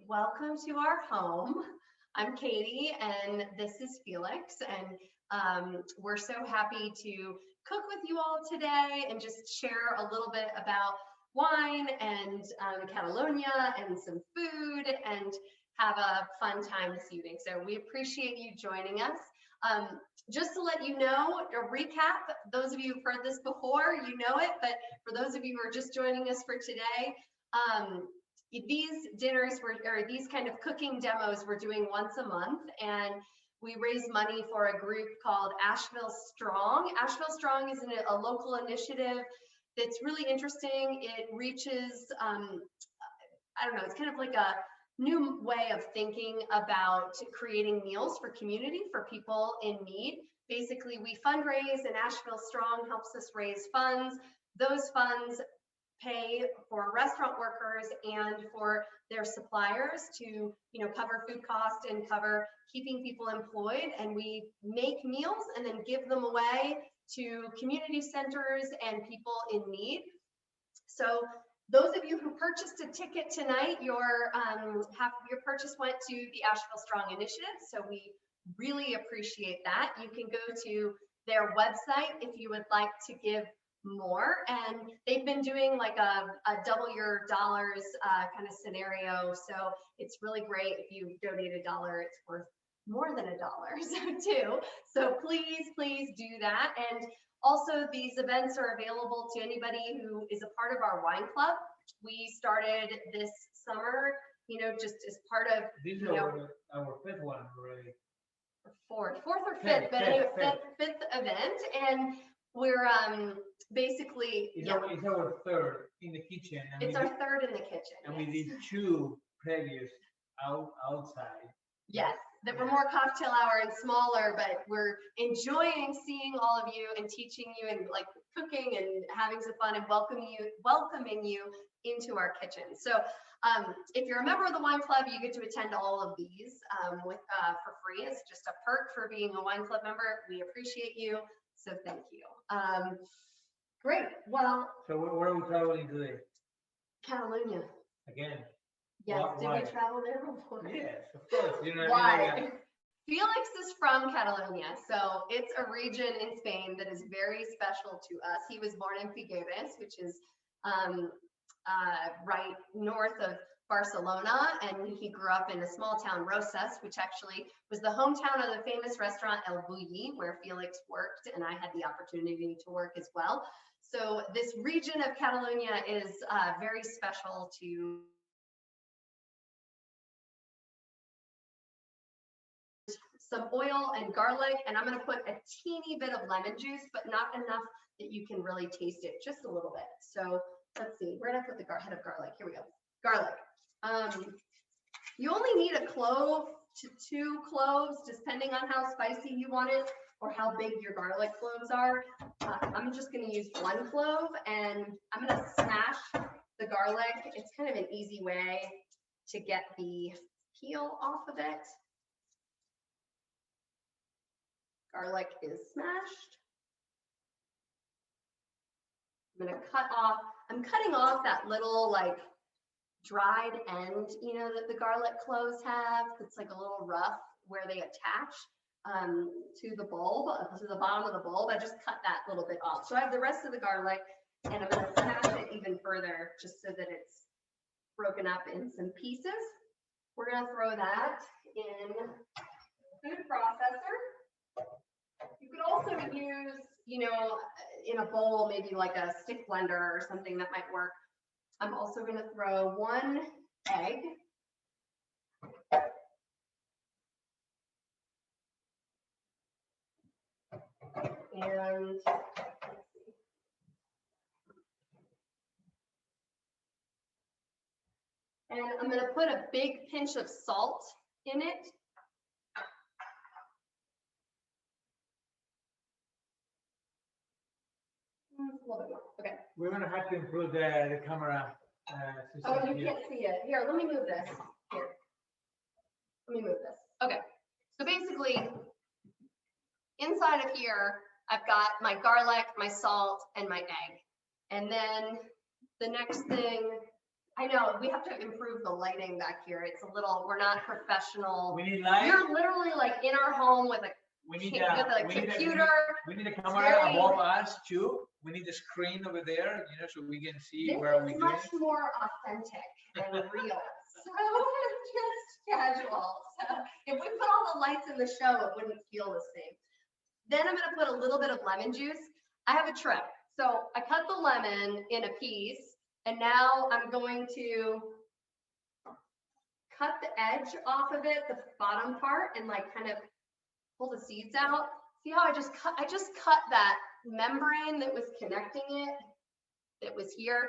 welcome to our home. I'm Katie and this is Felix, and we're so happy to cook with you all today and just share a little bit about wine and Catalonia and some food and have a fun time this evening. So we appreciate you joining us. Just to let you know, a recap, those of you who've heard this before, you know it, but for those of you who are just joining us for today, these dinners or these kind of cooking demos we're doing once a month, and we raise money for a group called Asheville Strong. Asheville Strong is a local initiative that's really interesting. It reaches, I don't know, it's kind of like a new way of thinking about creating meals for community, for people in need. Basically, we fundraise and Asheville Strong helps us raise funds. Those funds pay for restaurant workers and for their suppliers to, cover food costs and cover keeping people employed. And we make meals and then give them away to community centers and people in need. So those of you who purchased a ticket tonight, your purchase went to the Asheville Strong Initiative. So we really appreciate that. You can go to their website if you would like to give more, and they've been doing like a double your dollars kind of scenario. So it's really great. If you donate $1, it's worth more than $1 too. So please do that. And also, these events are available to anybody who is a part of our wine club. We started this summer, just as part of our fifth one already. Fourth or fifth, but anyway, fifth event, and we're basically it's our third in the kitchen. It's our third in the kitchen. And we did 2 previous outside. Yes, that were more cocktail hour and smaller, but we're enjoying seeing all of you and teaching you and like cooking and having some fun and welcoming you into our kitchen. So if you're a member of the wine club, you get to attend all of these for free. It's just a perk for being a wine club member. We appreciate you, so thank you. Great. Well, so where are we traveling today? Catalonia. Again. Yes. Did we travel there before? Yes, of course. Why? Felix is from Catalonia, so it's a region in Spain that is very special to us. He was born in Figueres, which is right north of Barcelona, and he grew up in a small town, Roses, which actually was the hometown of the famous restaurant El EVOO, where Felix worked, and I had the opportunity to work as well. So this region of Catalonia is very special to some oil and garlic, and I'm going to put a teeny bit of lemon juice, but not enough that you can really taste it, just a little bit. So let's see, we're going to put the head of garlic. Here we go. Garlic. You only need a clove to 2 cloves, depending on how spicy you want it or how big your garlic cloves are. I'm just going to use 1 clove, and I'm going to smash the garlic. It's kind of an easy way to get the peel off of it. Garlic is smashed. I'm going to I'm cutting off that little like dried end, that the garlic cloves have. It's like a little rough where they attach to the bulb, to the bottom of the bulb. I just cut that little bit off. So I have the rest of the garlic, and I'm going to smash it even further just so that it's broken up in some pieces. We're going to throw that in the food processor. You could also use, in a bowl, maybe like a stick blender or something that might work. I'm also going to throw 1 egg. And I'm going to put a big pinch of salt in it. A little bit more. Okay. We're going to have to improve the camera. Oh, you can't see it. Here, let me move this. Here. Let me move this. Okay. So basically, inside of here, I've got my garlic, my salt, and my egg. And then the next thing I know, we have to improve the lighting back here. It's a little, we're not professional. We need light. You're literally like in our home with a computer. We need a camera above us too. We need a screen over there, you know, so we can see where we're It's going. much more authentic and real. So just casual. So if we put all the lights in the show, it wouldn't feel the same. Then I'm gonna put a little bit of lemon juice. I have a trick. So I cut the lemon in a piece, and now I'm going to cut the edge off of it, the bottom part, and like kind of pull the seeds out. See how I just cut that membrane that was connecting it, that was here,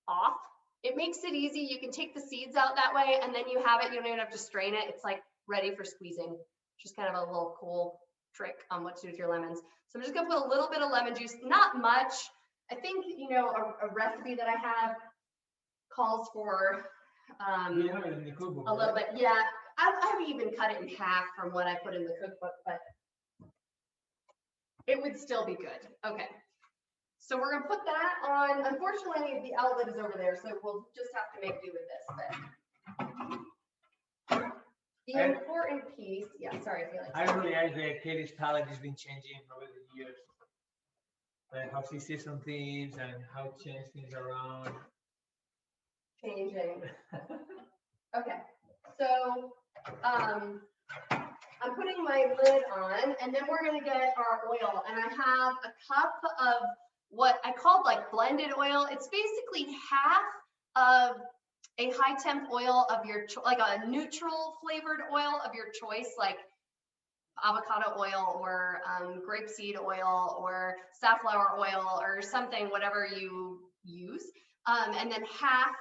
off. It makes it easy. You can take the seeds out that way, and then you have it. You don't even have to strain it. It's like ready for squeezing. Just kind of a little cool trick on what to do with your lemons. So I'm just gonna put a little bit of lemon juice, not much. I think, you know, a recipe that I have calls for a little bit. Yeah, I've even cut it in half from what I put in the cookbook, but it would still be good. Okay, so we're gonna put that on. Unfortunately, the outlet is over there, so we'll just have to make do with this. But the important piece, yeah, sorry, Felix. I realize that Katie's palate has been changing over the years. Like how she sees some things and how to change things around. Changing. Okay, so I'm putting my lid on, and then we're gonna get our oil. And I have a cup of what I called like blended oil. It's basically half of a high temp oil of your like a neutral flavored oil of your choice, like avocado oil or grapeseed oil or safflower oil or something, whatever you use, and then half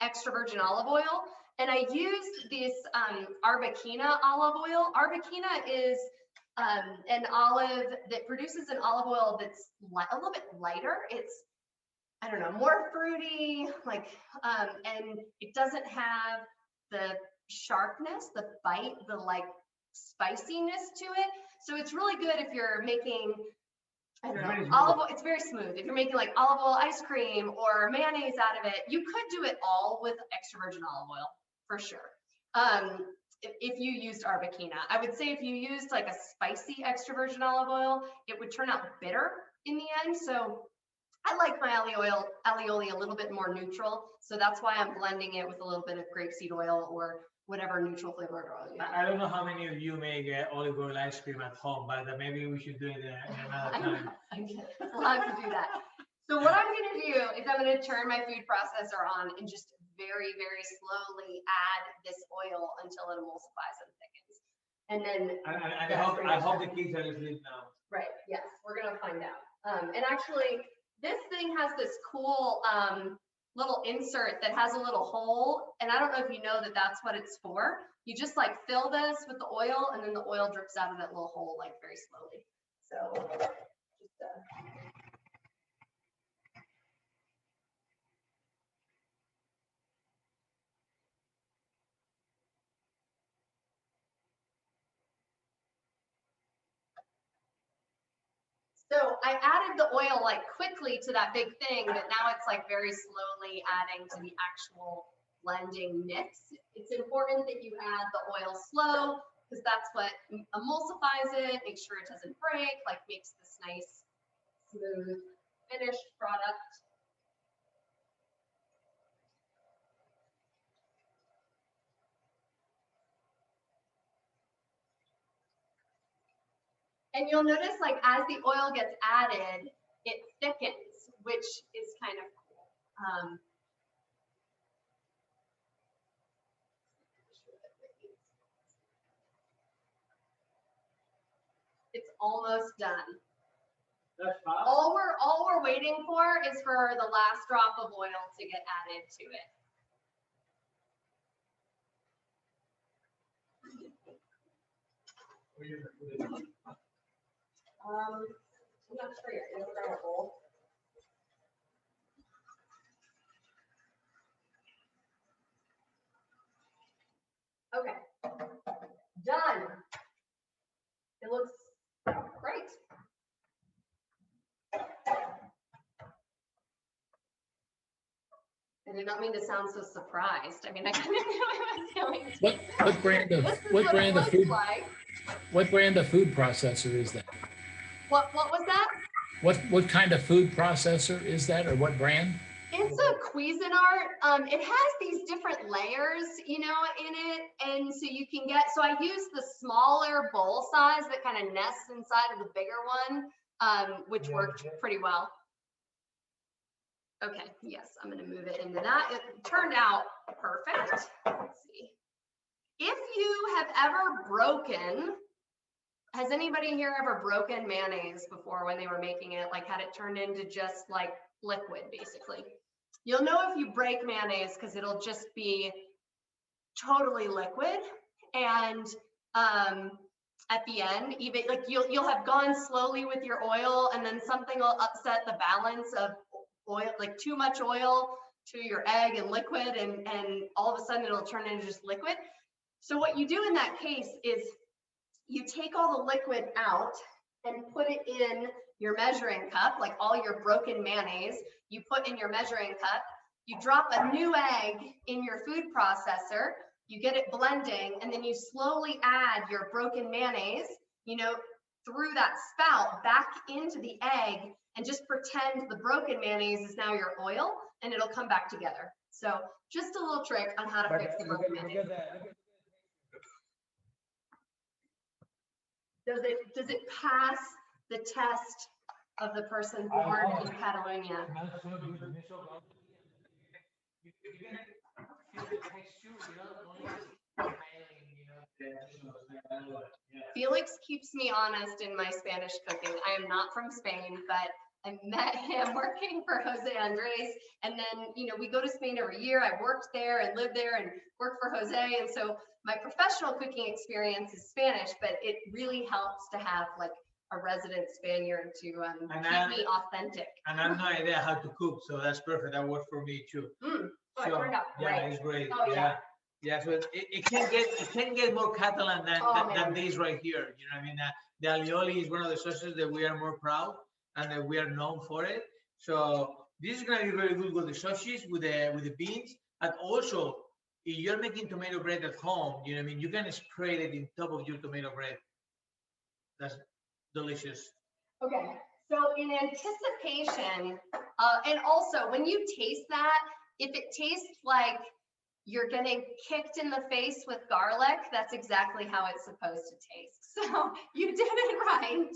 extra virgin olive oil. And I used this Arbequina olive oil. Arbequina is an olive that produces an olive oil that's a little bit lighter. It's, I don't know, more fruity, like, and it doesn't have the sharpness, the bite, the like spiciness to it. So it's really good if you're making, I don't know, olive oil. It's very smooth. If you're making like olive oil ice cream or mayonnaise out of it, you could do it all with extra virgin olive oil for sure. If you used Arbequina, I would say if you used like a spicy extra virgin olive oil, it would turn out bitter in the end. So I like my alioli a little bit more neutral. So that's why I'm blending it with a little bit of grapeseed oil or whatever neutral flavored oil you have. I don't know how many of you make olive oil ice cream at home, but maybe we should do it another time. We'll have to do that. So what I'm going to do is I'm going to turn my food processor on and just very, very slowly add this oil until it emulsifies and thickens. And then I hope the kids are asleep now. Right. Yes, we're going to find out. And actually, this thing has this cool little insert that has a little hole, and I don't know if you know that that's what it's for. You just like fill this with the oil, and then the oil drips out of that little hole like very slowly. So just so I added the oil like quickly to that big thing, but now it's like very slowly adding to the actual blending mix. It's important that you add the oil slow because that's what emulsifies it, makes sure it doesn't break, like makes this nice, smooth, finished product. And you'll notice like as the oil gets added, it thickens, which is kind of cool. It's almost done. That's fast. All we're waiting for is for the last drop of oil to get added to it. I'm not sure yet. It'll grab a bowl. Okay, done. It looks great. And did not mean to sound so surprised. I mean, I kind of knew I was going to. What brand of This is what what brand it of looks food like. what brand of food processor is that? What was that? What kind of food processor is that, or what brand? It's a Cuisinart. It has these different layers, you know, in it. And so you can get, so I use the smaller bowl size that kind of nests inside of the bigger one, which worked pretty well. Okay, yes, I'm gonna move it into that. It turned out perfect. Let's see. If you have ever broken, has anybody here ever broken mayonnaise before when they were making it, like had it turned into just like liquid, basically? You'll know if you break mayonnaise because it'll just be totally liquid. And at the end, even like you'll have gone slowly with your oil, and then something will upset the balance of oil, like too much oil to your egg and liquid, and all of a sudden it'll turn into just liquid. So what you do in that case is you take all the liquid out and put it in your measuring cup, like all your broken mayonnaise, you put in your measuring cup, you drop a new egg in your food processor, you get it blending, and then you slowly add your broken mayonnaise, you know, through that spout back into the egg, and just pretend the broken mayonnaise is now your oil, and it'll come back together. So just a little trick on how to fix the broken mayonnaise. Does it pass the test of the person born in Catalonia? Felix keeps me honest in my Spanish cooking. I am not from Spain, but I met him working for Jose Andres. And then, you know, we go to Spain every year. I worked there and lived there and worked for Jose. And so my professional cooking experience is Spanish, but it really helps to have like a resident Spaniard to keep me authentic. And I have no idea how to cook, so that's perfect. That works for me too. Oh, So, it turned out great. yeah, it's great. Oh, yeah. Yeah, so it can get more Catalan than this right here. You know what I mean? The alioli is one of the sauces that we are more proud and that we are known for it. So this is gonna be very good with the sausages, with the beans, and also if you're making tomato bread at home, you know what I mean, you can spread it in top of your tomato bread. That's delicious. Okay, so in anticipation, and also when you taste that, if it tastes like you're getting kicked in the face with garlic, that's exactly how it's supposed to taste. So you did it right.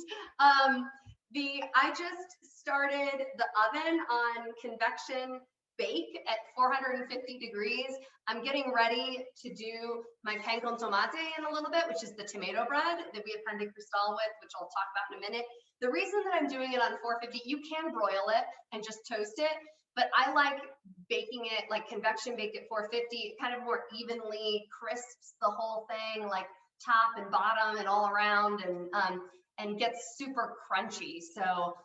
I just started the oven on convection bake at 450 degrees. I'm getting ready to do my pan con tomate in a little bit, which is the tomato bread that we have pan de cristal with, which I'll talk about in a minute. The reason that I'm doing it on 450, you can broil it and just toast it, but I like baking it like convection baked at 450. It kind of more evenly crisps the whole thing, like top and bottom and all around, and gets super crunchy. So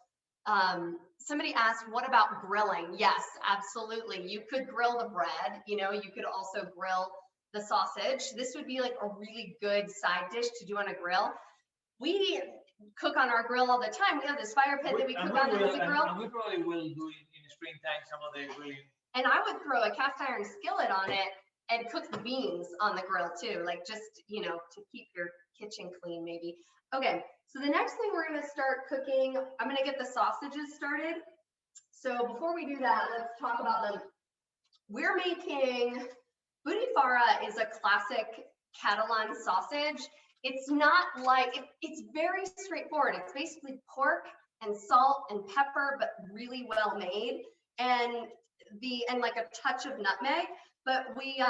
somebody asked, what about grilling? Yes, absolutely. You could grill the bread, you know, you could also grill the sausage. This would be like a really good side dish to do on a grill. We cook on our grill all the time. We have this fire pit that we cook on as a grill. And we probably will do it in the springtime, some of the grilling. And I would throw a cast iron skillet on it and cook the beans on the grill too, like just, you know, to keep your kitchen clean maybe. Okay, so the next thing we're gonna start cooking, I'm gonna get the sausages started. So before we do that, let's talk about them. We're making, Butifarra is a classic Catalan sausage. It's not like, it's very straightforward. It's basically pork and salt and pepper, but really well made. And like a touch of nutmeg, but we,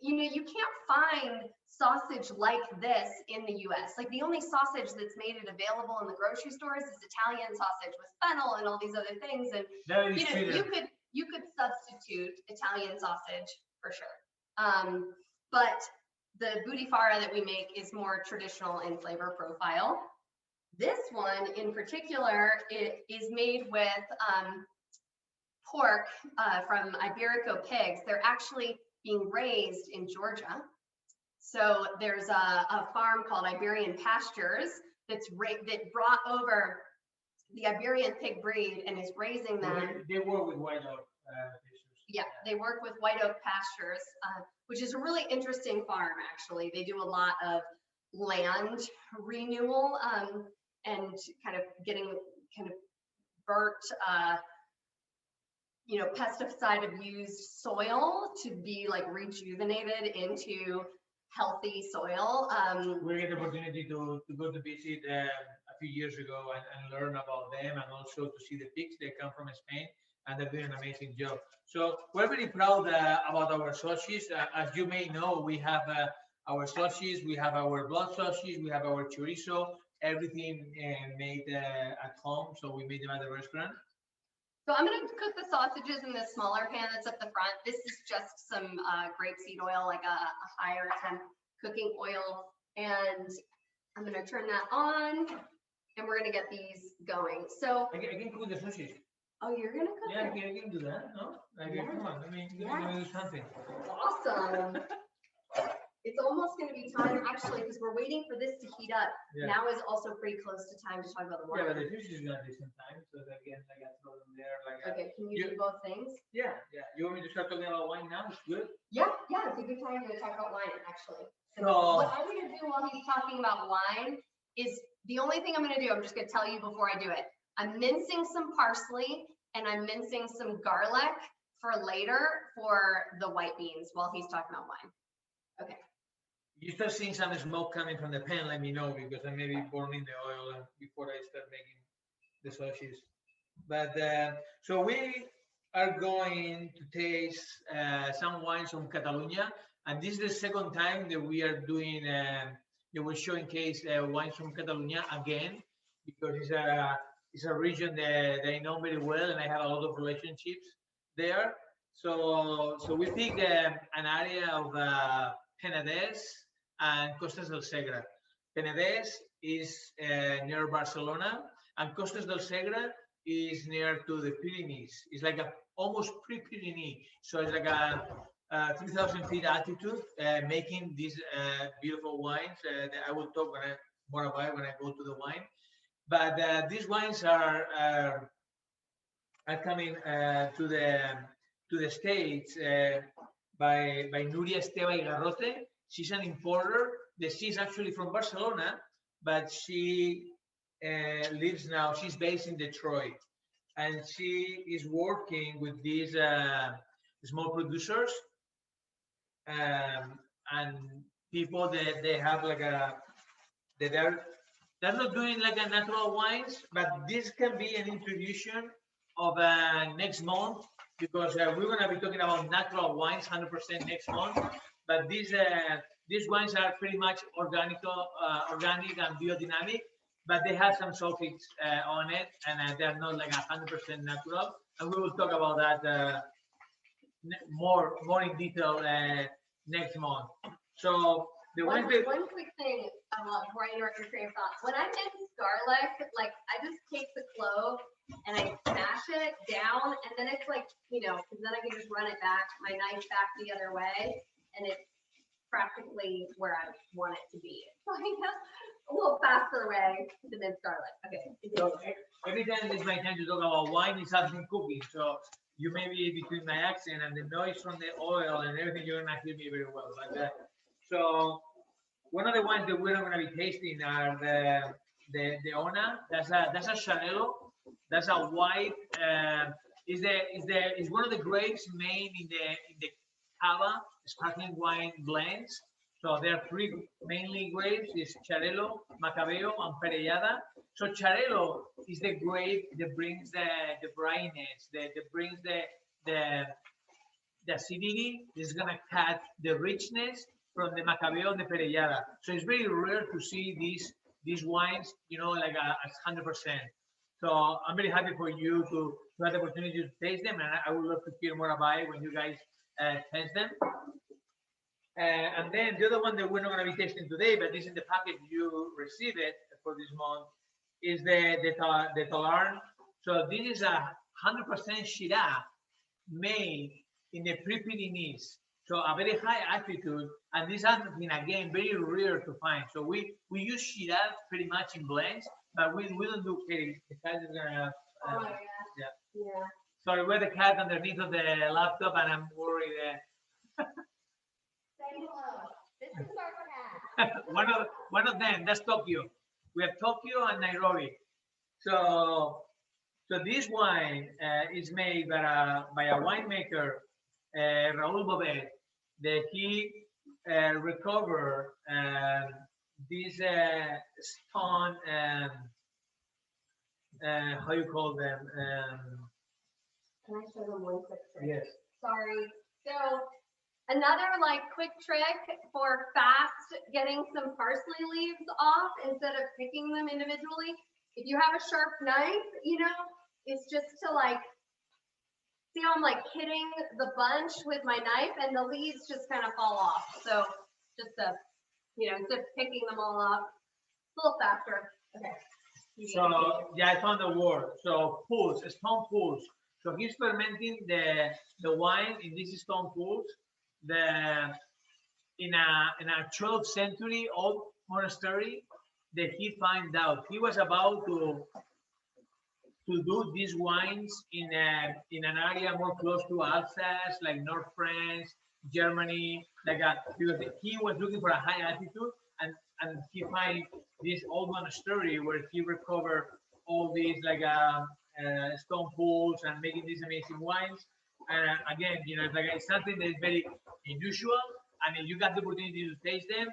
you know, you can't find sausage like this in the US. Like the only sausage that's made it available in the grocery stores is Italian sausage with fennel and all these other things. And you know, you could substitute Italian sausage for sure. But the Butifarra that we make is more traditional in flavor profile. This one in particular, it is made with pork from Ibérico pigs. They're actually being raised in Georgia. So there's a farm called Iberian Pastures that brought over the Iberian pig breed and is raising them. They work with white dog. Yeah, they work with White Oak Pastures, which is a really interesting farm, actually. They do a lot of land renewal and kind of getting kind of burnt, pesticide abused soil to be like rejuvenated into healthy soil. We had the opportunity to go to visit a few years ago and learn about them, and also to see the pigs. They come from Spain, and they're doing an amazing job. So we're very proud about our sausages. As you may know, we have our sausages, we have our blood sausages, we have our chorizo, everything made at home. So we made them at the restaurant. So I'm going to cook the sausages in this smaller pan that's up the front. This is just some grapeseed oil, like a higher temp cooking oil. And I'm going to turn that on, and we're going to get these going. So I can cook the sausage. Oh, you're going to cook Yeah, it? I can do that. No? Come on. I mean, Yeah. let me do something. Awesome. It's almost going to be time, actually, because we're waiting for this to heat up. Yeah. Now is also pretty close to time to talk about the wine. Yeah, but the fish is gonna take some time, so that again, I got throw them there. Okay, can you do both things? Yeah. You want me to start talking about wine now? It's good. Yeah, it's a good time to talk about wine, actually. So So- what I'm going to do while he's talking about wine is the only thing I'm going to do. I'm just going to tell you before I do it. I'm mincing some parsley and I'm mincing some garlic for later for the white beans while he's talking about wine. Okay. You start seeing some smoke coming from the pan, let me know, because I may be burning the oil before I start making the sausages. But so we are going to taste some wines from Catalonia, and this is the second time that we are doing, we're showcase wines from Catalonia again, because it's a region that I know very well, and I have a lot of relationships there. So we pick an area of Penedès and Costes del Segre. Penedès is near Barcelona, and Costes del Segre is near to the Pyrenees. It's like almost pre-Pyrenees. So it's like a 3,000 feet altitude, making these beautiful wines that I will talk more about when I go to the wine. But these wines are coming to the States by Nuria Esteva y Garrote. She's an importer. She's actually from Barcelona, but she lives now, she's based in Detroit. And she is working with these small producers and people that they have like they're not doing like a natural wines, but this can be an introduction of next month, because we're going to be talking about natural wines 100% next month. But these wines are pretty much organic and biodynamic, but they have some sulfates on it, and they're not like 100% natural. And we will talk about that more in detail next month. So the one wines. One quick thing before I interrupt your train of thought. When I mince garlic, like I just take the clove and I smash it down, and then it's like, because then I can just run it back, my knife back the other way, and it's practically where I want it to be. A little faster way to mince garlic. Okay. So every time it's my time to talk about wine, it's something cooking. So you may be between my accent and the noise from the oil and everything, you're not hear me very well. But so one of the wines that we're not going to be tasting are the Ona. That's a Charello. That's a white. Is one of the grapes made in the cava sparkling wine blends. So there are three mainly grapes: is Charello, Macabeo, and Perellada. So Charello is the grape that brings the brightness, that brings the acidity. Is gonna cut the richness from the Macabeo and the Perellada. So it's very rare to see these wines, like 100%. So I'm very happy for you to have the opportunity to taste them, and I would love to hear more about it when you guys taste them. And then the other one that we're not going to be tasting today, but this is the package you receive it for this month, is the Talarn. So this is 100% Shiraz made in the Pyrenees. So a very high altitude, and this has been again very rare to find. So we use Shiraz pretty much in blends, but we don't do Katie. The guys are gonna. Oh my gosh. Yeah. Yeah. Sorry, we're the cat underneath of the laptop, and I'm worried. Say hello. This is our cat. one of them. That's Tokyo. We have Tokyo and Nairobi. So this wine is made by a winemaker, Raúl Bobet, that he recovered these stone, how you call them? Can I show them one quick trick? Yes. Sorry. So another like quick trick for fast getting some parsley leaves off instead of picking them individually. If you have a sharp knife, you know, it's just to like, see how I'm like hitting the bunch with my knife and the leaves just kind of fall off. So just to, you know, instead of picking them all up, a little faster. Okay. So yeah, I found the word. So pools, stone pools. So he's fermenting the wine in these stone pools. In a 12th century old monastery that he found out. He was about to do these wines in an area more close to Alsace, like North France, Germany, because he was looking for a high altitude, and he find this old monastery where he recovered all these stone pools and making these amazing wines. And again, you know, it's something that is very unusual. I mean, you got the opportunity to taste them.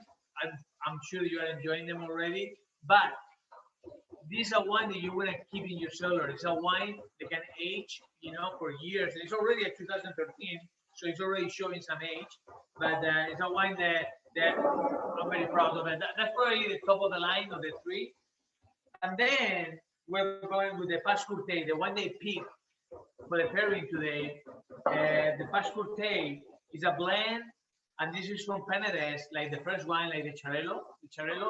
I'm sure you are enjoying them already. But this is a wine that you want to keep in your cellar. It's a wine that can age, you know, for years. And it's already at 2013, so it's already showing some age. But it's a wine that I'm very proud of it. That's probably the top of the line of the three. And then we're going with the Pastures, the one they picked for the pairing today. The Pastures is a blend, and this is from Penedès, like the first wine, like the Charello,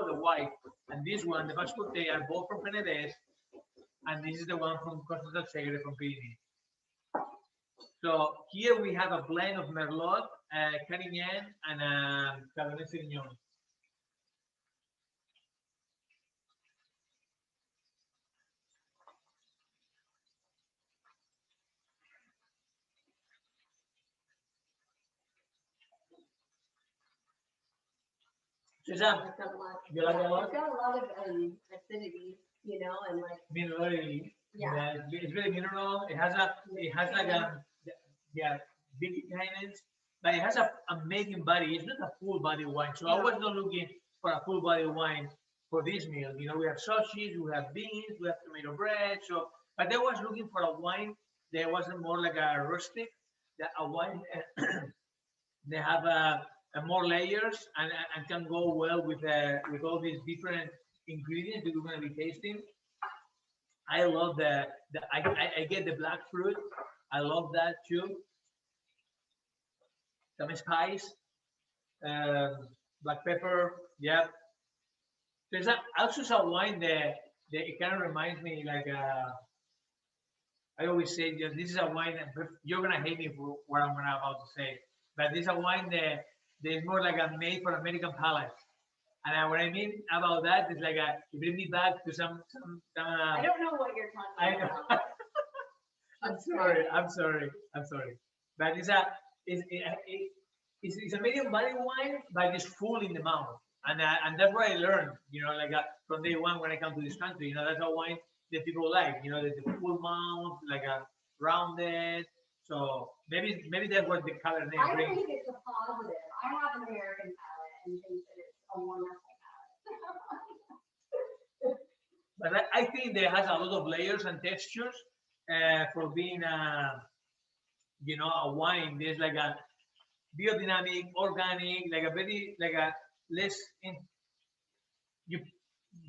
the white, and this one, the Pastures are both from Penedès, and this is the one from Costa del Segre from Pyrenees. So here we have a blend of Merlot, Carignan, and Cabernet Sauvignon. Suzanne, you like it a lot? It's got a lot of acidity, you know, and like Minerality. yeah. It's very mineral. It has like a big tannins, but it has a amazing body. It's not a full body wine. So I was not looking for a full body wine for this meal. You know, we have sausage, we have beans, we have tomato bread. So, but I was looking for a wine that wasn't more like a rustic, that a wine they have more layers and can go well with all these different ingredients that we're going to be tasting. I love I get the black fruit. I love that too. Some spice, black pepper. Yeah. There's also some wine that it kind of reminds me like I always say this is a wine that you're gonna hate me for what I'm about to say, but this is a wine that is more like a made for American palate. And what I mean about that is like you bring me back to some. I don't know what you're talking about. I'm sorry. But it's a medium body wine, but it's full in the mouth. And that's what I learned, you know, from day one when I come to this country. You know, that's a wine that people like. You know, the full mouth, like a rounded. So maybe that's what the Cabernet brings. I think it's a positive. I have an American palate and think that it's a wonderful palate. But I think that it has a lot of layers and textures for being you know, a wine. There's like a biodynamic, organic, less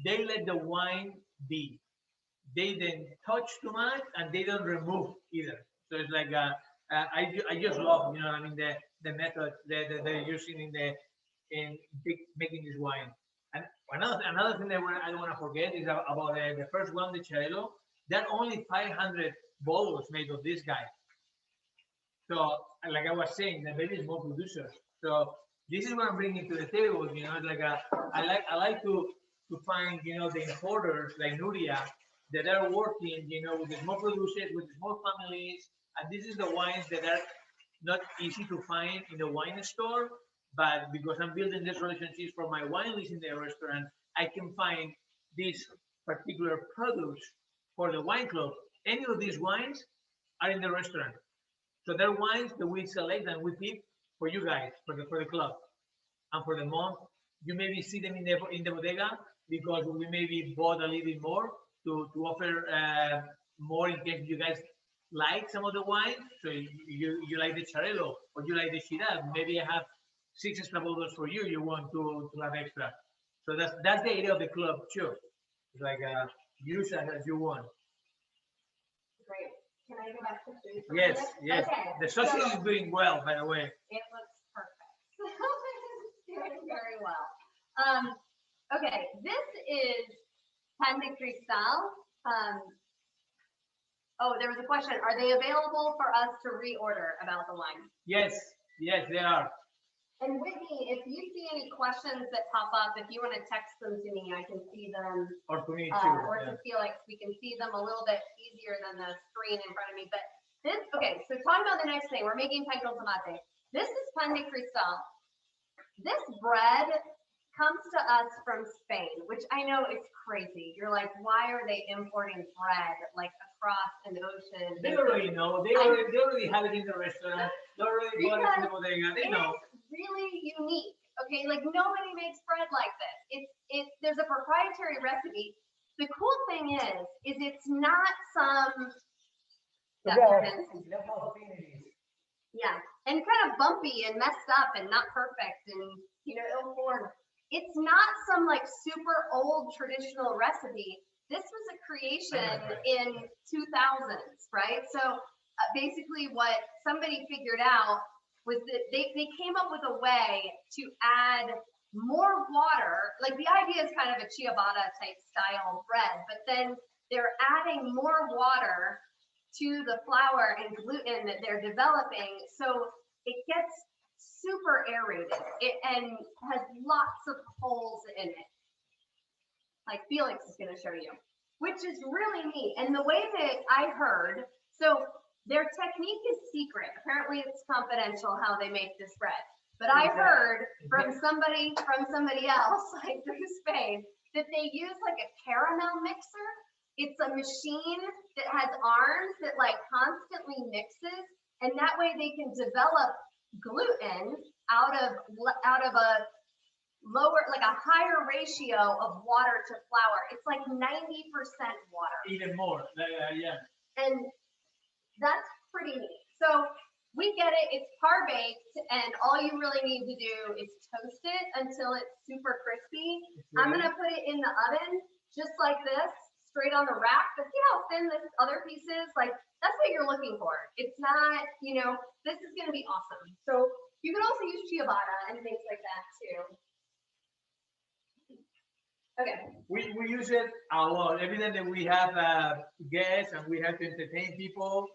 they let the wine be. They didn't touch too much and they don't remove either. So it's like I just love, you know, I mean the method that they're using in making this wine. And another thing that I don't want to forget is about the first one, the Charello. There are only 500 bottles made of this guy. So, like I was saying, the very small producers. So this is what I'm bringing to the table. You know, it's like I like to find, you know, the importers like Nuria that are working, you know, with the small producers, with the small families, And this is the wines that are not easy to find in the wine store, but because I'm building these relationships for my wine list in the restaurant, I can find these particular products for the wine club. Any of these wines are in the restaurant. So they're wines that we select and we pick for you guys, for the club. And for the month, you maybe see them in the bodega because we maybe bought a little bit more to offer more in case you guys like some of the wine. So you like the Charello or you like the Shiraz. Maybe I have 6 extra bottles for you. You want to have extra. So that's the idea of the club too. It's like use as you want. Great. Can I go back to food? Yes, yes. Okay. The sausage is doing well, by the way. It looks perfect. It's doing very well. Okay, this is pan de cristal. Oh, there was a question. Are they available for us to reorder about the wine? Yes, yes, they are. And Whitney, if you see any questions that pop up, if you want to text them to me, I can see them. Or to me too. Or to Felix, we can see them a little bit easier than the screen in front of me. But this, okay, so talking about the next thing, we're making pan con tomate. This is pan de cristal. This bread comes to us from Spain, which I know is crazy. You're like, why are they importing bread like across an ocean? They already know. They already have it in the restaurant. They already bought it in the bodega. They know. Really unique. Okay, like nobody makes bread like this. There's a proprietary recipe. The cool thing is it's not some yeah, and kind of bumpy and messed up and not perfect and ill-formed. It's not some like super old traditional recipe. This was a creation in 2000s, right? So basically what somebody figured out was that they came up with a way to add more water. Like the idea is kind of a ciabatta type style bread, but then they're adding more water to the flour and gluten that they're developing. So it gets super aerated and has lots of holes in it. Like Felix is going to show you, which is really neat. And the way that I heard, so their technique is secret. Apparently it's confidential how they make this bread. But I heard from somebody else, like through Spain, that they use like a caramel mixer. It's a machine that has arms that like constantly mixes, and that way they can develop gluten out of a lower, like a higher ratio of water to flour. It's like 90% water. Even more, yeah. And that's pretty neat. So we get it, it's par baked, and all you really need to do is toast it until it's super crispy. I'm gonna put it in the oven just like this, straight on the rack, but see how thin this other piece is? Like, that's what you're looking for. It's not, this is gonna be awesome. So you can also use ciabatta and things like that too. Okay. We use it a lot. Every time that we have guests and we have to entertain people,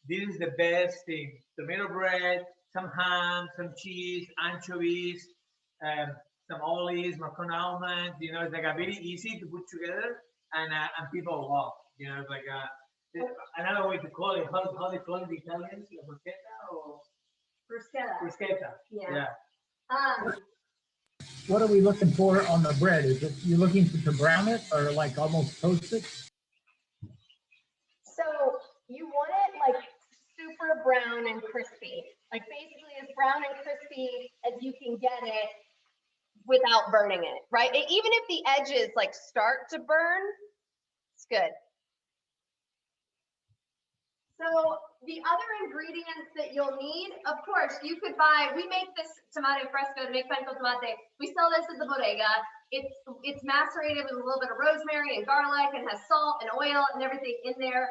this is the best thing. Tomato bread, some ham, some cheese, anchovies, some olives, macaroni almonds. It's like a very easy to put together, and people love. It's like another way to call it. How they call it the Italians? La bruschetta or Bruschetta. Bruschetta. Yeah. What are we looking for on the bread? Is it you're looking to brown it or like almost toast it? So you want it like super brown and crispy, like basically as brown and crispy as you can get it without burning it, right? Even if the edges like start to burn, it's good. So the other ingredients that you'll need, of course, you could buy, we make this tomate fresco to make pan con tomate. We sell this at the bodega. It's macerated with a little bit of rosemary and garlic and has salt and oil and everything in there.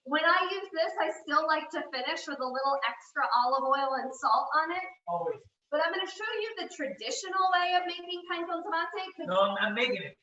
When I use this, I still like to finish with a little extra olive oil and salt on it. Always. But I'm going to show you the traditional way of making pan con tomate. No, I'm making it.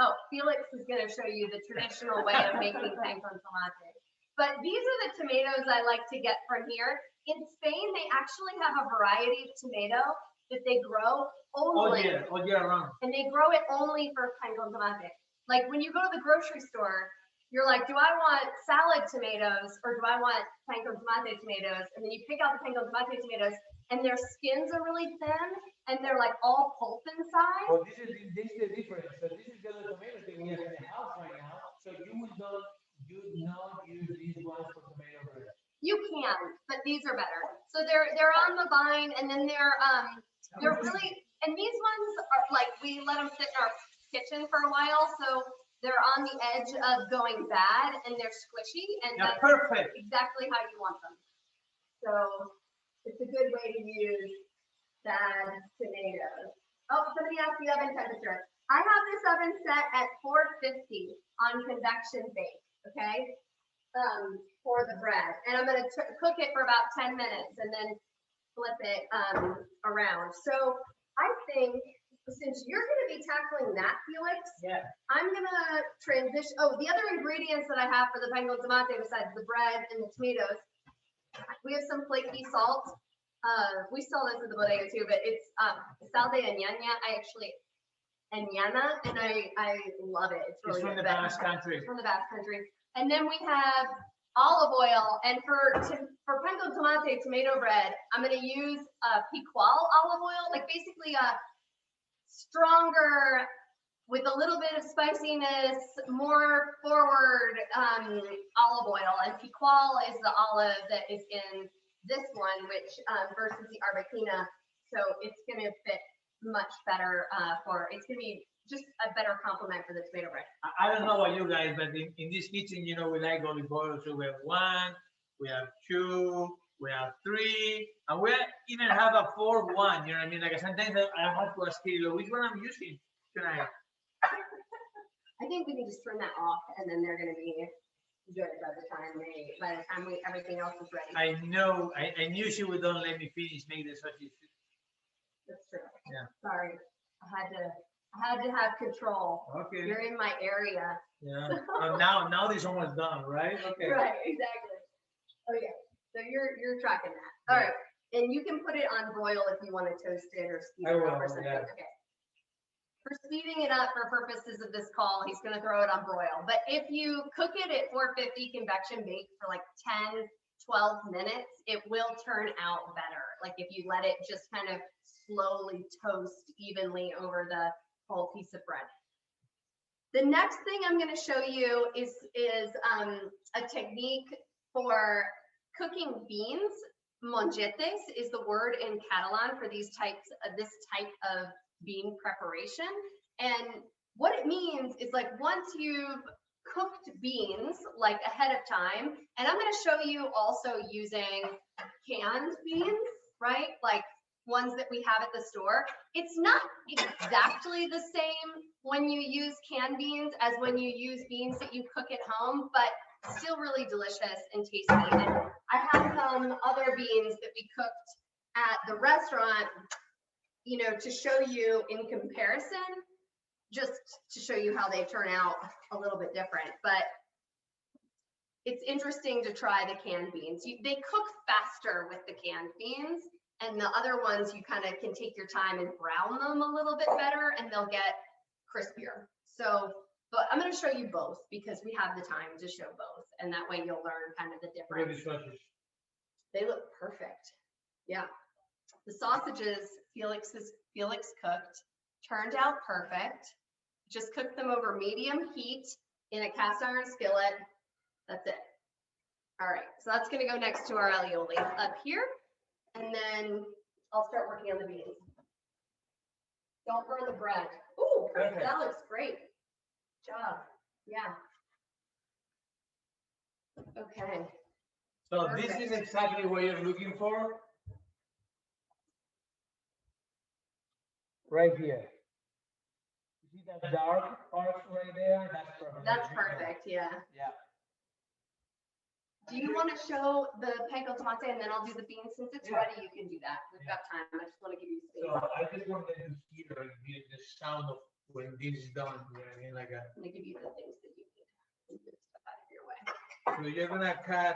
Oh, Felix is going to show you the traditional way of making pan con tomate. But these are the tomatoes I like to get from here. In Spain, they actually have a variety of tomato that they grow only. All year round. And they grow it only for pan con tomate. Like when you go to the grocery store, you're like, do I want salad tomatoes or do I want panko tomate tomatoes? And then you pick out the panko tomate tomatoes and their skins are really thin and they're like all pulp inside. Well, this is the difference. So this is the other tomatoes that we have in the house right now. So you not use these ones for tomato bread. You can, but these are better. So they're on the vine and then they're really, and these ones are like, we let them sit in our kitchen for a while. So they're on the edge of going bad and they're squishy and that's perfect. Exactly how you want them. So it's a good way to use bad tomatoes. Oh, somebody asked the oven temperature. I have this oven set at 450 on convection bake, okay, for the bread. And I'm going to cook it for about 10 minutes and then flip it around. So I think since you're going to be tackling that, Felix, yeah, I'm going to transition. Oh, the other ingredients that I have for the panko tomate besides the bread and the tomatoes, we have some flaky salt. We sell this at the Bodega too, but it's Sal de Añana. Añana, and I love it. It's really from good. the Basque Country. From the Basque Country. And then we have olive oil, and for panko tomate tomato bread, I'm going to use piqual olive oil, like basically a stronger, with a little bit of spiciness, more forward olive oil. And piqual is the olive that is in this one, which versus the Arbequina. So it's going to fit much better it's going to be just a better complement for the tomato bread. I don't know about you guys, but in this kitchen, you know, we like olive oil. So we have 1, we have 2, we have 3, and we even have a 4th one. You know what I mean? Like sometimes I have to ask Kilo which one I'm using tonight. I think we can just turn that off, and then they're going to be good by the time everything else is ready. I know. I knew she would don't let me finish making the sausage. That's true. Yeah. Sorry, I had to have control. Okay. You're in my area. Yeah. Now this almost done, right? Okay. Right. Exactly. Oh yeah. So you're tracking that. All right. And you can put it on broil if you want to toast it or speed it up or something. Yeah. Okay. For speeding it up for purposes of this call, he's going to throw it on broil. But if you cook it at 450 convection bake for like 10, 12 minutes, it will turn out better. Like if you let it just kind of slowly toast evenly over the whole piece of bread. The next thing I'm going to show you is a technique for cooking beans. Mongetes is the word in Catalan for this type of bean preparation. And what it means is like once you've cooked beans like ahead of time, and I'm going to show you also using canned beans, right? Like ones that we have at the store. It's not exactly the same when you use canned beans as when you use beans that you cook at home, but still really delicious and tasty. And I have some other beans that we cooked at the restaurant, you know, to show you in comparison, just to show you how they turn out a little bit different. But it's interesting to try the canned beans. They cook faster with the canned beans, and the other ones you kind of can take your time and brown them a little bit better, and they'll get crispier. So, but I'm going to show you both because we have the time to show both, and that way you'll learn kind of the difference. They look perfect. Yeah. The sausages Felix cooked turned out perfect. Just cook them over medium heat in a cast iron skillet. That's it. All right, so that's going to go next to our aioli up here, and then I'll start working on the beans. Don't burn the bread. Ooh, perfect. That looks great. Good job. Yeah. Okay. So perfect. This is exactly what you're looking for. Right here. You see that dark part right there? That's perfect. That's perfect, yeah. Yeah. Do you want to show the panko tomate and then I'll do the beans? Since it's ready, you can do that. We've got time. I just want to give you space. So I just want them to hear the sound of when this is done. You know what I mean? Like I'm going to give you the things that you need. Move stuff out of your way. So you're going to cut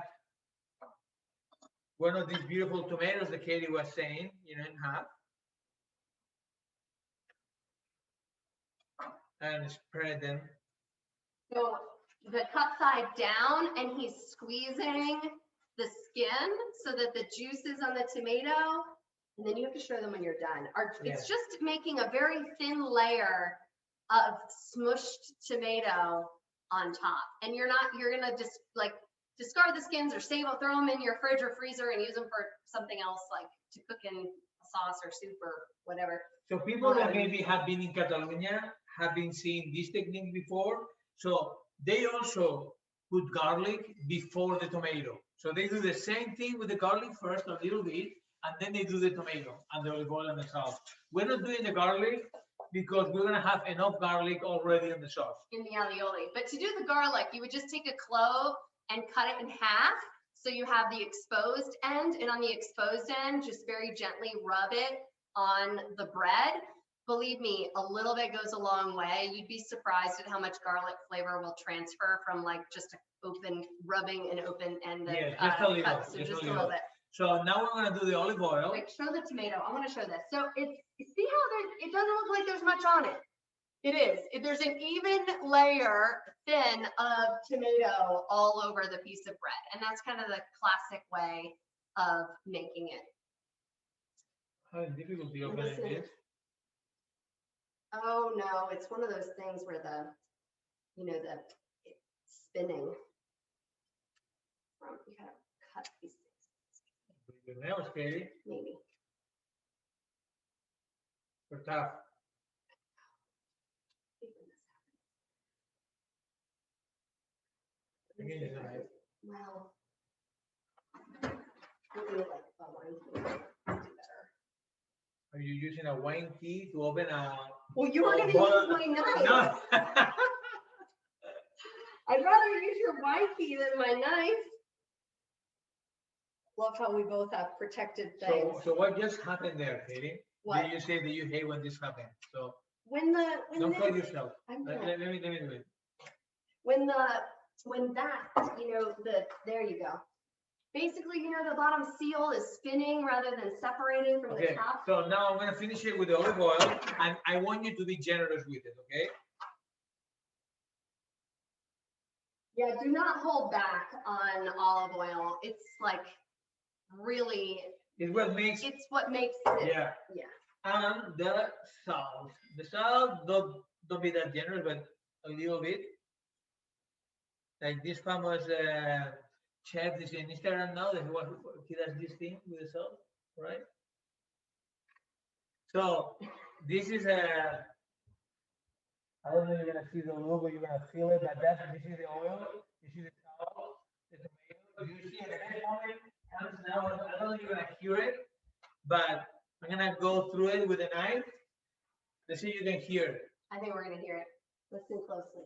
one of these beautiful tomatoes that Katie was saying, you know, in half. And spread them. So the cut side down, and he's squeezing the skin so that the juices on the tomato, and then you have to show them when you're done. It's just making a very thin layer of smushed tomato on top. And you're gonna just like discard the skins or throw them in your fridge or freezer and use them for something else, like to cook in a sauce or soup or whatever. So people that maybe have been in Catalonia have been seeing this technique before. So they also put garlic before the tomato. So they do the same thing with the garlic first, a little bit, and then they do the tomato and the olive oil and the salt. We're not doing the garlic because we're gonna have enough garlic already in the sauce. In the alioli. But to do the garlic, you would just take a clove and cut it in half. So you have the exposed end, and on the exposed end, just very gently rub it on the bread. Believe me, a little bit goes a long way. You'd be surprised at how much garlic flavor will transfer from like just rubbing an open end of just a little, cut. So just a little bit. So now we're gonna do the olive oil. Wait, show the tomato. I want to show this. So see how it doesn't look like there's much on it. It is. There's an even layer, thin, of tomato all over the piece of bread, and that's kind of the classic way of making it. How difficult the opening is. Oh no, it's one of those things where it's spinning. You gotta cut these things. Your nails, Katie. Maybe. They're tough. Well, maybe like a wine key would do better. Are you using a wine key to open a? Well, you were going to use my knife. No. I'd rather use your wine key than my knife. Love how we both have protected things. So what just happened there, Katie? What? You say that you hate when this happens. So don't call yourself. Let me do it. There you go. Basically, the bottom seal is spinning rather than separating from the top. So now I'm gonna finish it with the olive oil, and I want you to be generous with it, okay? Yeah, do not hold back on olive oil. It's like really. It's what makes it. Yeah. And the salt. The salt, don't be that generous, but a little bit. Like this famous chef is in Instagram now. He does this thing with the salt, right? So this is I don't know if you're gonna see the logo, you're gonna feel it, but this is the oil, this is the salt, the tomato. You see the next moment comes now. I don't know if you're gonna hear it, but I'm gonna go through it with a knife. Let's see if you can hear it. I think we're gonna hear it. Listen closely.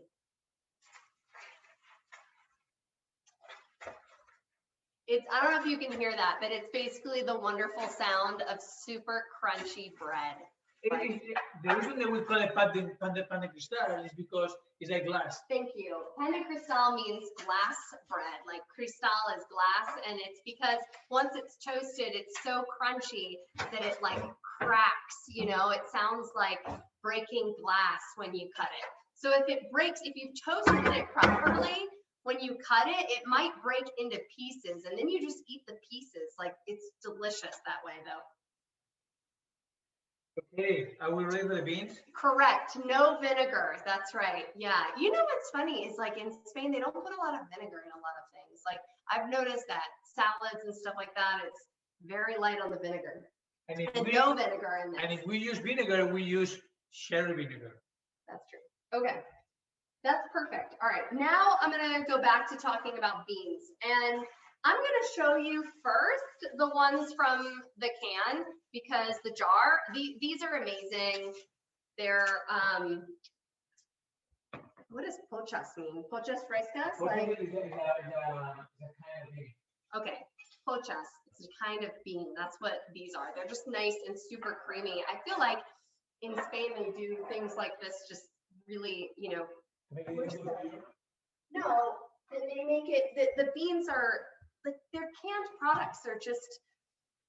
I don't know if you can hear that, but it's basically the wonderful sound of super crunchy bread. The reason that we call it pan de cristal is because it's like glass. Thank you. Pan de cristal means glass bread, like cristal is glass, and it's because once it's toasted, it's so crunchy that it like cracks, it sounds like breaking glass when you cut it. So if it breaks, if you've toasted it properly, when you cut it, it might break into pieces, and then you just eat the pieces. Like, it's delicious that way, though. Okay, are we ready for the beans? Correct. No vinegar. That's right. Yeah. You know what's funny is like in Spain, they don't put a lot of vinegar in a lot of things. Like I've noticed that salads and stuff like that, it's very light on the vinegar. And no vinegar in there. And if we use vinegar, we use sherry vinegar. That's true. Okay. That's perfect. All right. Now I'm going to go back to talking about beans. And I'm going to show you first the ones from the can because the jar, these are amazing. They're, what does pochas mean? Pochas frescas? Like, okay, pochas. It's a kind of bean. That's what these are. They're just nice and super creamy. I feel like in Spain they do things like this just really, no, they make it, the beans are, like, they're canned products. They're just,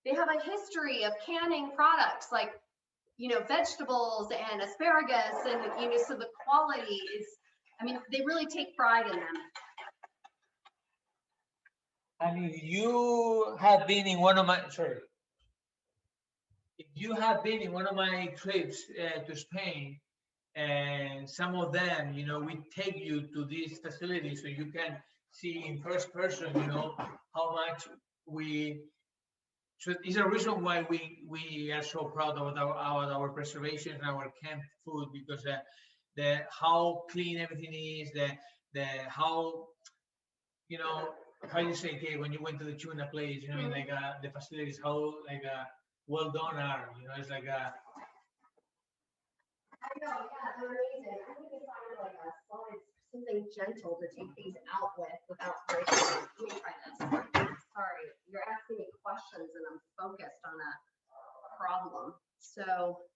they have a history of canning products like, vegetables and asparagus and, so the quality is I mean, they really take pride in them. And if you have been in one of my, if you have been in one of my trips to Spain, and some of them, you know, we take you to these facilities so you can see in first person, you know, how much we. So it's a reason why we are so proud of our preservation and our canned food, because the how clean everything is, the how, you know, how you say, okay, when you went to the tuna place, you know, like the facilities, how like well done are, you know, it's like a. I know, yeah, they're amazing. I think it's kind of like a solid, something gentle to take these out with without breaking them. Let me try this. Sorry, you're asking me questions and I'm focused on a problem. So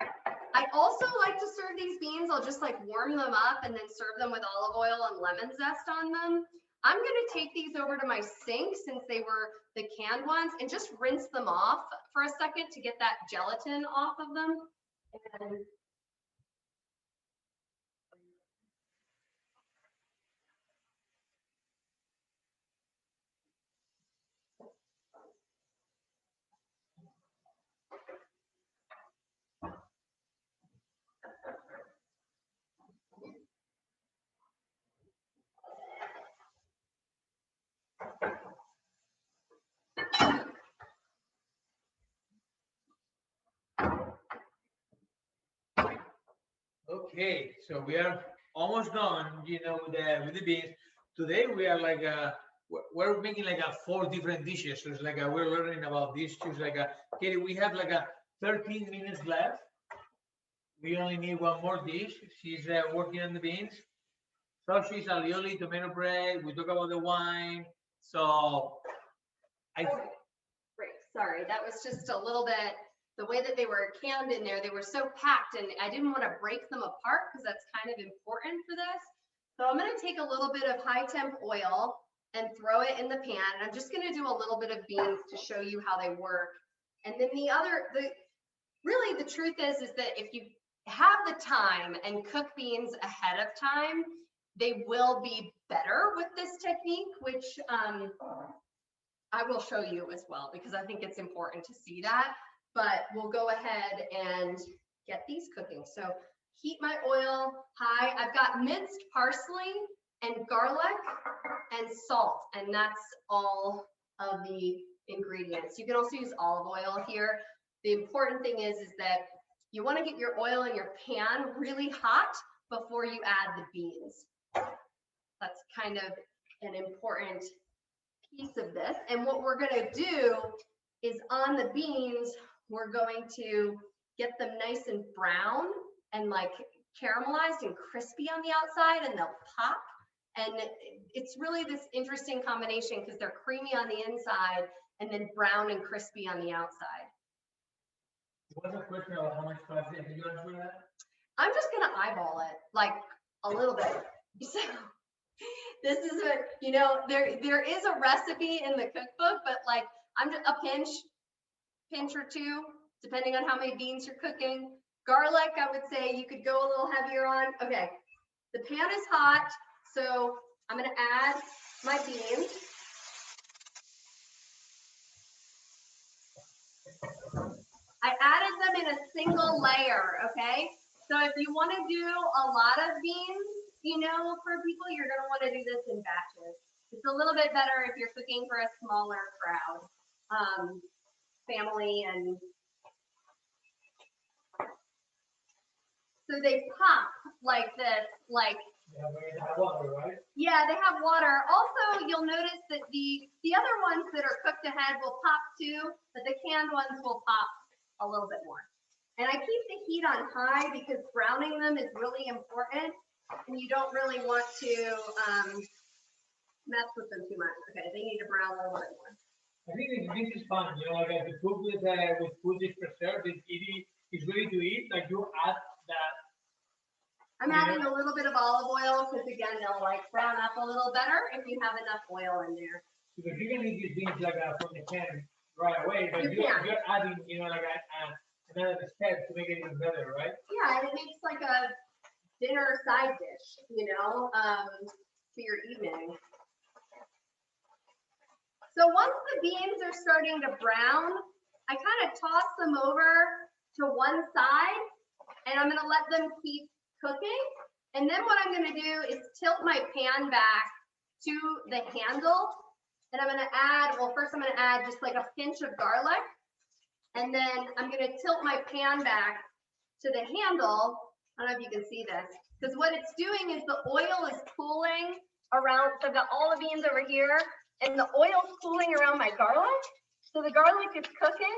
I also like to serve these beans. I'll just like warm them up and then serve them with olive oil and lemon zest on them. I'm going to take these over to my sink since they were the canned ones and just rinse them off for a second to get that gelatin off of them. And Okay, so we are almost done, you know, with the beans. Today we are like we're making like 4 different dishes. So it's like we're learning about these two. Like Katie, we have like 13 minutes left. We only need one more dish. She's working on the beans. Sausage, alioli, tomato bread. We talk about the wine. So great, sorry, that was just a little bit, the way that they were canned in there, they were so packed and I didn't want to break them apart because that's kind of important for this. So I'm going to take a little bit of high temp oil and throw it in the pan. And I'm just going to do a little bit of beans to show you how they work. And then really the truth is that if you have the time and cook beans ahead of time, they will be better with this technique, which I will show you as well, because I think it's important to see that. But we'll go ahead and get these cooking. So heat my oil high. I've got minced parsley and garlic and salt, and that's all of the ingredients. You can also use olive oil here. The important thing is that you want to get your oil in your pan really hot before you add the beans. That's kind of an important piece of this. And what we're going to do is on the beans, we're going to get them nice and brown and like caramelized and crispy on the outside, and they'll pop. And it's really this interesting combination because they're creamy on the inside and then brown and crispy on the outside. What's the question about how much pasta did you answer that? I'm just gonna eyeball it, like a little bit. So this is a, you know, there is a recipe in the cookbook, but like I'm just a pinch or two, depending on how many beans you're cooking. Garlic, I would say you could go a little heavier on. Okay, the pan is hot, so I'm gonna add my beans. I added them in a single layer, okay? So if you want to do a lot of beans, you know, for people, you're going to want to do this in batches. It's a little bit better if you're cooking for a smaller crowd, family, and so they pop like this, like. Yeah, but they have water, right? Yeah, they have water. Also, you'll notice that the other ones that are cooked ahead will pop too, but the canned ones will pop a little bit more. And I keep the heat on high because browning them is really important, and you don't really want to mess with them too much. Okay, they need to brown a little bit more. I think this is fun, you know, like the food with food is preserved, it's ready to eat. Like you add that. I'm adding a little bit of olive oil because again, they'll like brown up a little better if you have enough oil in there. Because you can eat these beans like from the can right away, but you're adding, you know, like another step to make it even better, right? Yeah, and it makes like a dinner side dish, you know, for your evening. So once the beans are starting to brown, I kind of toss them over to one side, and I'm gonna let them keep cooking. And then what I'm gonna do is tilt my pan back to the handle, and I'm gonna add, well, first I'm gonna add just like a pinch of garlic, and then I'm gonna tilt my pan back to the handle. I don't know if you can see this, because what it's doing is the oil is cooling around, so I've got all the beans over here, and the oil's cooling around my garlic, so the garlic is cooking.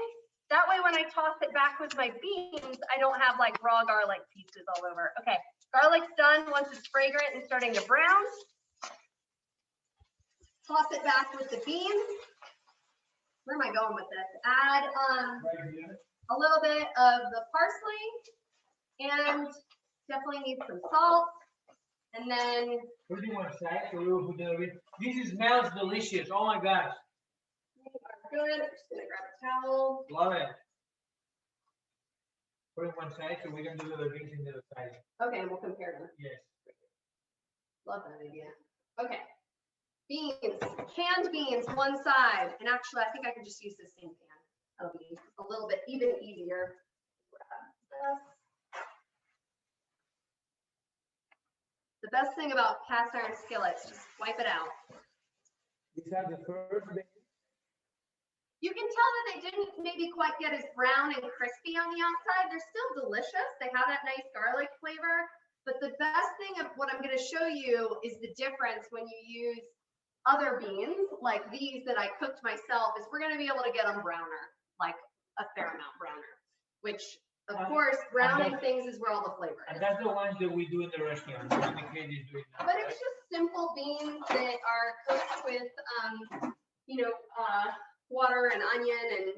That way when I toss it back with my beans, I don't have like raw garlic pieces all over. Okay, garlic's done. Once it's fragrant and starting to brown, toss it back with the beans. Where am I going with this? Add a little bit of the parsley, and definitely need some salt. And then what do you want to say? This smells delicious. Oh my gosh. good. I'm just gonna grab a towel. Love it. Put it one side so we can do the beans in the other side. Okay, we'll compare them. Yes. Love that idea. Okay. Beans, canned beans, one side. And actually, I think I could just use this same pan. That'll be a little bit even easier. Grab this. The best thing about cast iron skillets, just wipe it out. These are the first beans. You can tell that they didn't maybe quite get as brown and crispy on the outside. They're still delicious. They have that nice garlic flavor. But the best thing of what I'm going to show you is the difference when you use other beans like these that I cooked myself, is we're going to be able to get them browner, like a fair amount browner, which of course, browning things is where all the flavor is. And that's the ones that we do in the restaurant. But it's just simple beans that are cooked with, you know, water and onion, and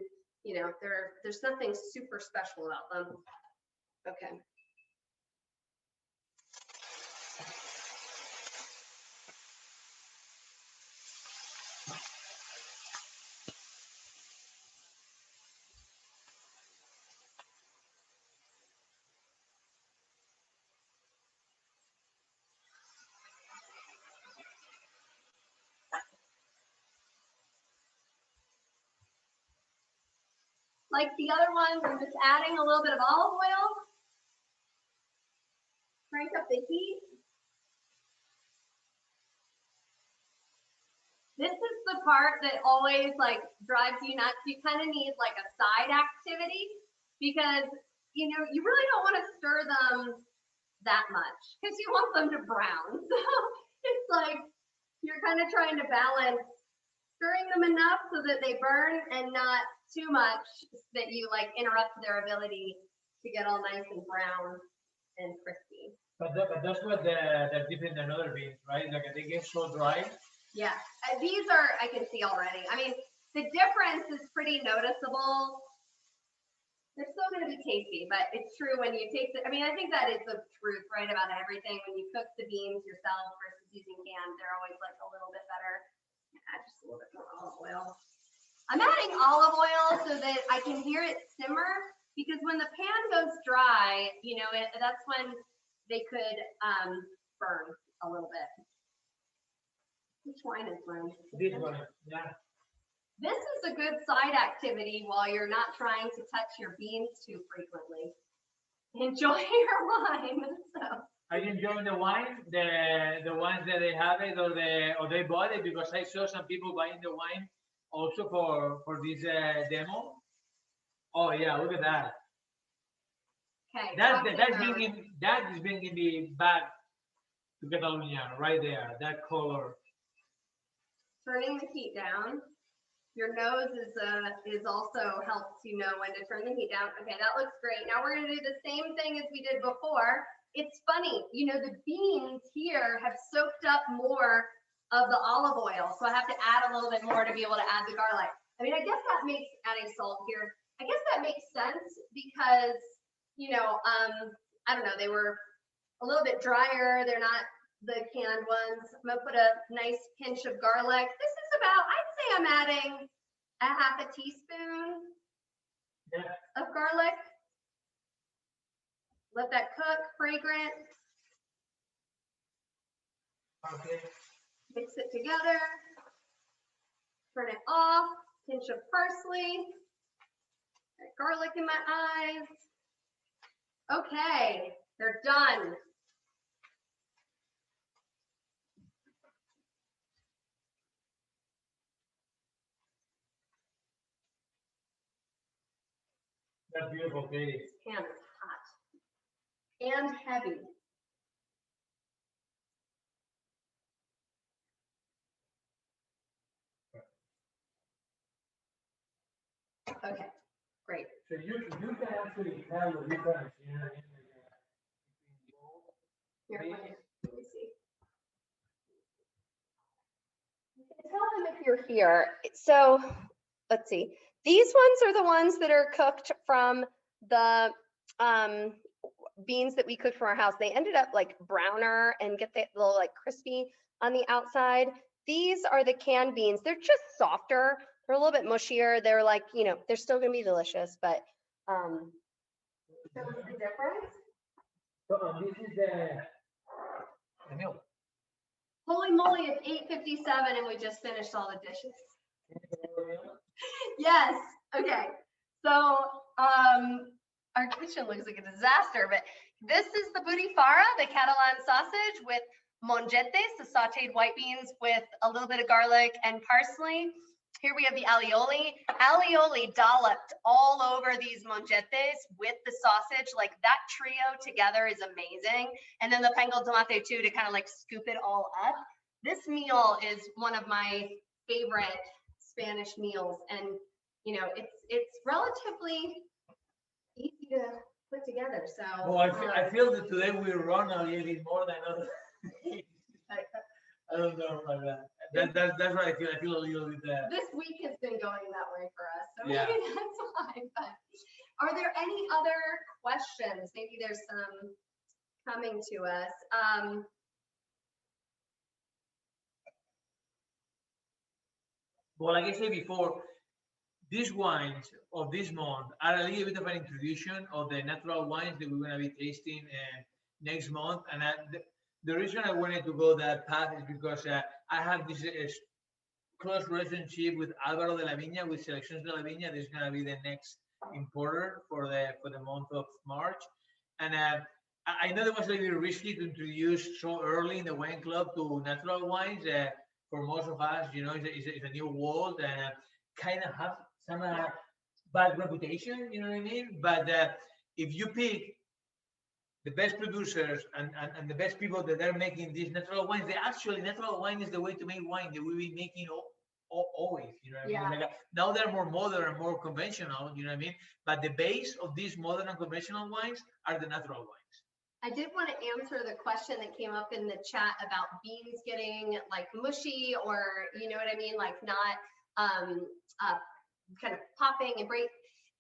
you know, there's nothing super special about them. Okay. Like the other ones, I'm just adding a little bit of olive oil. Crank up the heat. This is the part that always like drives you nuts. You kind of need like a side activity, because you know, you really don't want to stir them that much because you want them to brown. So it's like you're kind of trying to balance stirring them enough so that they burn and not too much that you like interrupt their ability to get all nice and brown and crispy. But that's what they're different than other beans, right? Like they get so dry. Yeah, these are, I can see already. I mean, the difference is pretty noticeable. They're still going to be tasty, but it's true when you taste it. I mean, I think that is the truth, right, about everything. When you cook the beans yourself versus using canned, they're always like a little bit better. Add just a little bit more olive oil. I'm adding olive oil so that I can hear it simmer, because when the pan goes dry, you know, that's when they could burn a little bit. Which wine is mine? This one, yeah. This is a good side activity while you're not trying to touch your beans too frequently. Enjoy your wine. So. Are you enjoying the wine? The ones that they have it, or they bought it? Because I saw some people buying the wine also for this demo. Oh yeah, look at that. Okay. That is bringing me back to Catalonia right there. That color. Turning the heat down. Your nose is also helps you know when to turn the heat down. Okay, that looks great. Now we're gonna do the same thing as we did before. It's funny, you know, the beans here have soaked up more of the olive oil, so I have to add a little bit more to be able to add the garlic. I mean, I guess that makes adding salt here. I guess that makes sense because, you know, I don't know, they were a little bit drier. They're not the canned ones. I'm gonna put a nice pinch of garlic. This is about, I'd say I'm adding a half a teaspoon of garlic. Let that cook, fragrant. Okay. Mix it together. Turn it off. Pinch of parsley. Garlic in my eyes. Okay, they're done. That's beautiful, Katie. This pan is hot and heavy. Okay, great. So you can actually tell the difference, you know, Here, let me see. You can tell them if you're here. So let's see. These ones are the ones that are cooked from the beans that we cooked from our house. They ended up like browner and get the little like crispy on the outside. These are the canned beans. They're just softer. They're a little bit mushier. They're like, you know, they're still gonna be delicious, but so what's the difference? So this is the milk. Holy moly, it's 8:57 and we just finished all the dishes. Yes, okay. So our kitchen looks like a disaster, but this is the butifarra, the Catalan sausage with mongetes, the sauteed white beans with a little bit of garlic and parsley. Here we have the alioli. Alioli dolloped all over these mongetes with the sausage. Like that trio together is amazing. And then the pan con tomate too to kind of like scoop it all up. This meal is one of my favorite Spanish meals, and you know it's relatively easy to put together. So well, I feel that today we run a little bit more than others. I don't know about that. That's what I feel. I feel a little bit. This week has been going that way for us, so Yeah. maybe that's why. But are there any other questions? Maybe there's some coming to us. Well, like I said before, these wines of this month are a little bit of an introduction of the natural wines that we're going to be tasting next month. And the reason I wanted to go that path is because I have this close relationship with Álvaro de la Viña, with Selecciones de la Viña. This is going to be the next importer for the month of March. And I know it was a little bit risky to introduce so early in the wine club to natural wines. For most of us, you know, it's a new world and kind of have some bad reputation, you know what I mean? But if you pick the best producers and the best people that are making these natural wines, natural wine is the way to make wine that we've been making always, you know what I mean? Like, now they're more modern and more conventional, you know what I mean? But the base of these modern and conventional wines are the natural wines. I did want to answer the question that came up in the chat about beans getting like mushy, or you know what I mean, like not kind of popping and break.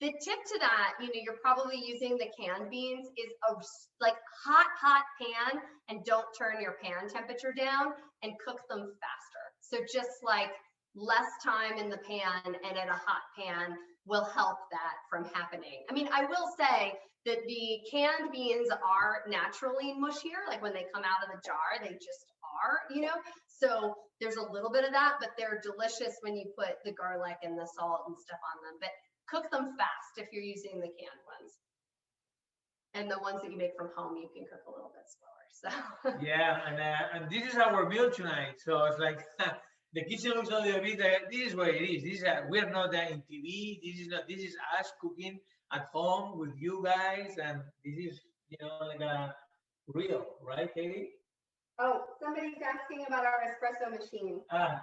The tip to that, you know, you're probably using the canned beans is a like hot pan, and don't turn your pan temperature down and cook them faster. So just like less time in the pan and at a hot pan will help that from happening. I mean, I will say that the canned beans are naturally mushier, like when they come out of the jar, they just are, you know? So there's a little bit of that, but they're delicious when you put the garlic and the salt and stuff on them. But cook them fast if you're using the canned ones. And the ones that you make from home, you can cook a little bit slower, so. Yeah, and this is our meal tonight. So it's like, the kitchen looks a little bit, this is what it is. This is we're not in TV. This is us cooking at home with you guys, and this is, you know, like a real, right, Katie? Oh, somebody's asking about our espresso machine.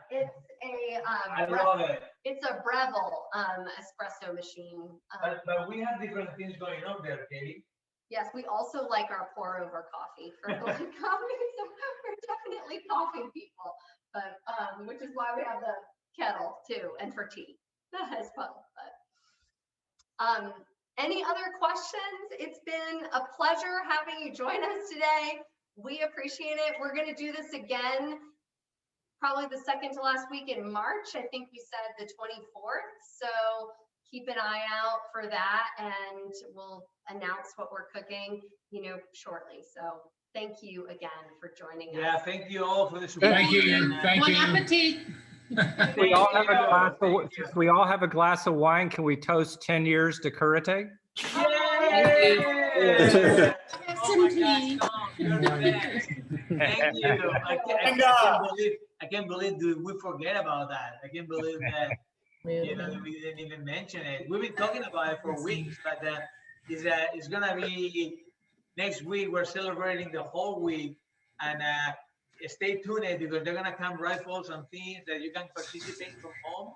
It's a I love it. It's a Breville espresso machine. But we have different things going on there, Katie. Yes, we also like our pour over coffee for black coffee. So we're definitely coffee people, but which is why we have the kettle too, and for tea as well. But any other questions? It's been a pleasure having you join us today. We appreciate it. We're going to do this again, probably the second to last week in March. I think we said the 24th. So keep an eye out for that, and we'll announce what we're cooking, you know, shortly. So thank you again for joining us. Yeah, thank you all for the support. Thank you. Thank Bon you. appetit. We all have a glass of, since we all have a glass of wine, can we toast 10 years to Cúrate? Yay! Have Oh some my tea. gosh, Tom, you're the best. Thank you. I can't believe that we forget about that. I can't believe that, you know, that we didn't even mention it. We've been talking about it for weeks, but it's gonna be next week. We're celebrating the whole week, and stay tuned because they're gonna come rifles and things that you can participate from home.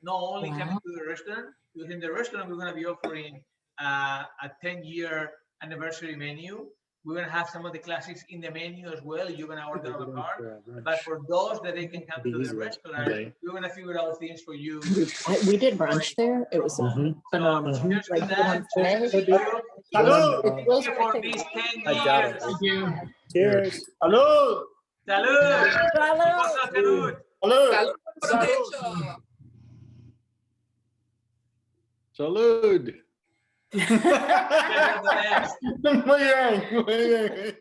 Not only coming to the restaurant. Within the restaurant, we're gonna be offering a 10-year anniversary menu. We're gonna have some of the classics in the menu as well. You're gonna order a la carte. But for those that they can come to the restaurant, we're gonna figure out things for you. We did brunch there. It was phenomenal. Cheers Like to the that. one today. Cheers to you. It feels For like these 10 I got it. years. Thank you. Cheers. Salud. Salud. Salud. Salud. Salud. Salud. You're the best. Muy bien, muy bien.